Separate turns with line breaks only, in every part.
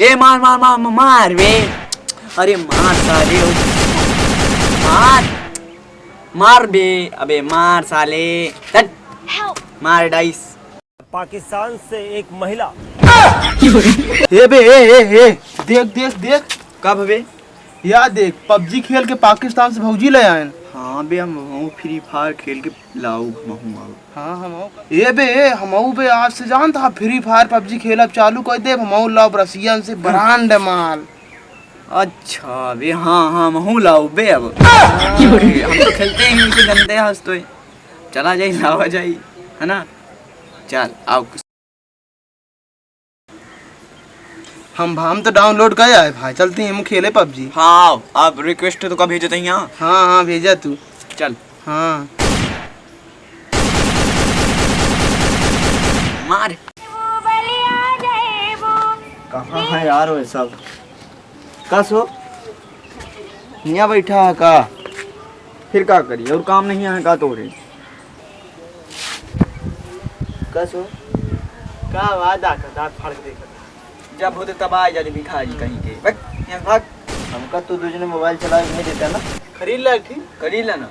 ए मार मार मार मार बे। अरे मार साले, मार मार बे। अबे मार साले, मार डाइस।
पाकिस्तान से एक महिला।
ए बे ए देख देख देख।
कब बे?
या देख पबजी खेल के पाकिस्तान से भौजी ले आए।
हाँ बे, हम फ्री फायर खेल के लाऊ महू।
हाँ हम ए बे हमऊ बे आज से जानता फ्री फायर पबजी खेलब चालू कर दे। हमऊ लाओ रसियन से ब्रांड माल।
अच्छा बे, हाँ हाँ महू लाऊ बे। अब हम तो खेलते ही उनसे जनते हंस तो चला जाई लावा जाई, है ना? चल आओ।
हम तो डाउनलोड कर आए भाई, चलते हैं हम खेले पबजी।
हाँ अब रिक्वेस्ट तो कब भेजते हैं यहाँ?
हाँ हाँ भेजा तू।
चल
हाँ
मार।
कहाँ है यार वो सब? कस हो यहाँ बैठा है का?
फिर क्या करिए, और काम नहीं है का तोरे?
कस हो
का वादा का दांत फाड़ के देखा।
जब होते तब आ जाते भिखारी कहीं के। बक, यहाँ भाग।
हमका तू दूसरे मोबाइल चला के नहीं देता ना?
खरीद ला ठीक।
करी लेना।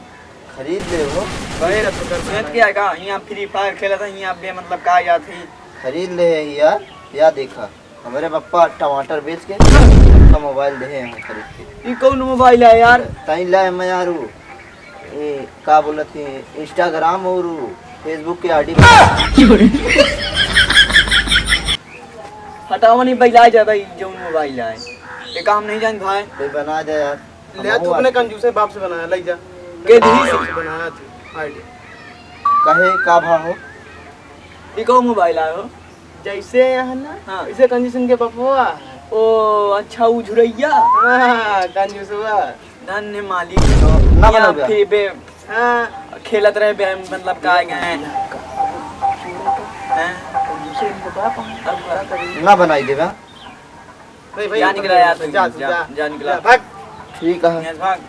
खरीद ले हो।
कहे रहा तो कर क्या का यहाँ फ्री फायर खेला था यहाँ पे, मतलब का याद थी।
खरीद ले है यार। या देखा हमारे पापा टमाटर बेच के का मोबाइल दे हैं खरीद के।
ये कौन मोबाइल है यार?
ताई ला मैं यार ये का बोला थी इंस्टाग्राम और फेसबुक के आईडी।
हटाओ नहीं बैला जा भाई, जो मोबाइल है ये काम नहीं जान भाई।
कोई बना दे यार।
ले तू अपने कंजूसे बाप से बनाया ले जा।
के दी
से बनाया तू आईडी।
कहे का भा हो?
ये कौन मोबाइल है हो?
जैसे है ना
हाँ।
इसे कंजूसन के बपुआ।
ओ अच्छा उझुरैया।
हाँ कंजूसवा।
धन्य मालिक।
ना
यहाँ
बना
फिर बे
हाँ
खेलत रहे बे, मतलब का गए हैं?
ना बनाई देगा।
नहीं भाई
जा निकला यार,
जा
जा निकला।
भाग।
ठीक है
यहाँ भाग।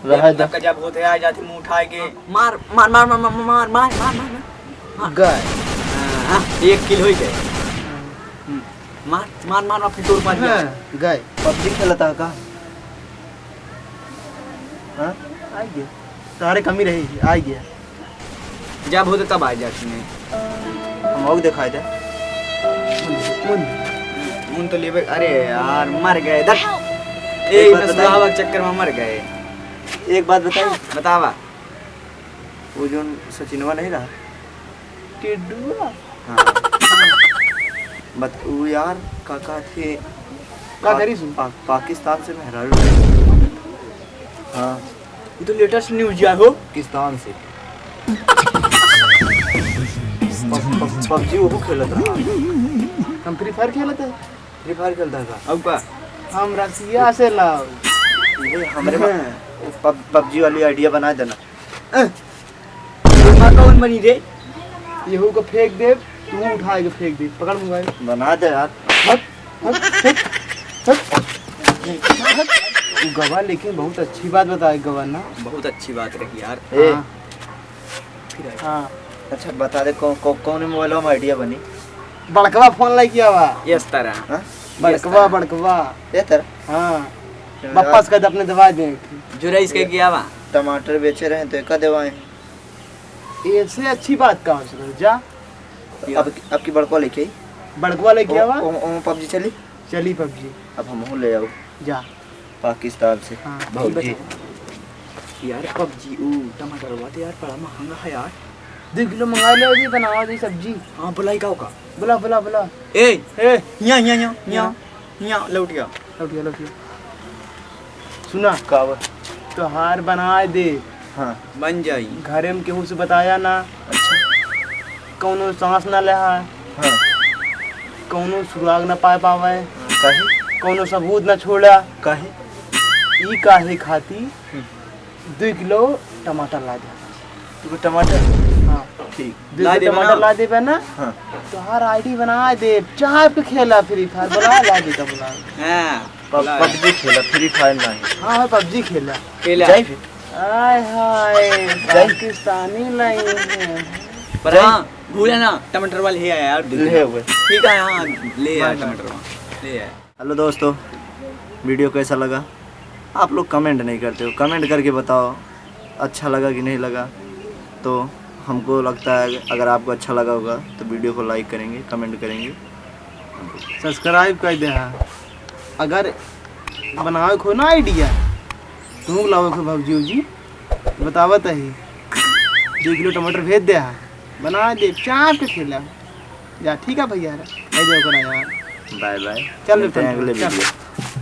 रह दे।
का जब होते आ जाती मुंह उठाए के मार मार मार मार मार मार मार मार मार।
गाय
हाँ, 1 किल हो गए। मार मार मार फिर तोड़ मार दिया।
गाय पबजी खेलता है का? हाँ
आ गया तारे कमी रही आ गया।
जब होते तब आ जाती है।
हम और दिखाई दे।
उन तो लेवे। अरे यार मर गए दर।
एक बात बताइए।
नसलावा के चक्कर में मर गए।
एक बात बताइए,
बतावा।
वो जो सचिनवा नहीं रहा
टिड्डुआ
हाँ बत वो यार काका थे
का करी सुन।
पाकिस्तान से मेहरारू। हाँ
ये तो लेटेस्ट न्यूज है हो।
पाकिस्तान से पबजी वो खेलता रहा।
हम फ्री फायर खेलते हैं।
फ्री फायर खेलता था।
अब का
हम रसिया से लाओ।
ये हमारे पबजी वाली आइडिया बना देना।
कौन बनी रे?
येहू को फेंक दे, तू उठा के फेंक दे। पकड़ मोबाइल।
बना दे यार।
गवा लेकिन बहुत अच्छी बात बताए गवा ना।
बहुत अच्छी बात रही यार।
ए,
हाँ
अच्छा बता दे कौन मोबाइल में आइडिया बनी?
बड़कवा फोन लाई किया हुआ।
इस तरह।
हाँ
बड़कवा
ये तरह।
हाँ वापस कर अपने दवा दे।
जो रईस के किया वा।
टमाटर बेचे रहे तो एक देवाएं।
ऐसे अच्छी बात कहाँ से जा।
अब की बड़को लेके आई।
बड़कवा ले किया हुआ।
पबजी चली।
चली पबजी।
अब हम ले आओ
जा
पाकिस्तान से।
हाँ
भौजी
यार पबजी टमाटर हुआ तो यार बड़ा महंगा है यार।
2 किलो मंगा ले जी, बनावा दी सब्जी।
हाँ बुलाई का होगा।
बुला बुला बुला।
ए
ए
यहाँ लौट गया।
लौटिया सुना
कावा।
तो हार बनाए दे।
हाँ
बन जाई।
घरे में केहू से बताया ना।
अच्छा
कौनो सांस ना लेहा।
हाँ
कौनो सुराग ना पाए पावे।
काहे
कौनो सबूत ना छोड़ा।
काहे
ई काहे खाती 2 किलो टमाटर ला दे।
तू टमाटर
हाँ
ठीक
2
ला
किलो
दे
टमाटर
बना।
ला दे ना।
हाँ
तो हर आईडी बना दे। चाहे पे खेला फ्री फायर बुला ला दे तो बुला।
हाँ
पबजी खेला फ्री फायर नहीं।
हाँ है पबजी खेला।
खेला।
जाए फिर
आय हाय पाकिस्तानी लाई है।
पर हाँ भूले ना टमाटर वाले है यार।
ले हुए।
ठीक है हाँ ले यार टमाटर। इसलिए है।
हेलो दोस्तों, वीडियो कैसा लगा? आप लोग कमेंट नहीं करते हो, कमेंट करके बताओ अच्छा लगा कि नहीं लगा। तो हमको लगता है अगर आपको अच्छा लगा होगा तो वीडियो को लाइक करेंगे, कमेंट करेंगे।
सब्सक्राइब कर दे। अगर बनावे खो ना आइडिया तुम लाओ खो भौजी जी बतावत है 2 किलो टमाटर भेज दे बना दे चाप के खेला या ठीक है भैया यार।
बाय बाय,
चल
मिलते हैं अगले
चल।
वीडियो।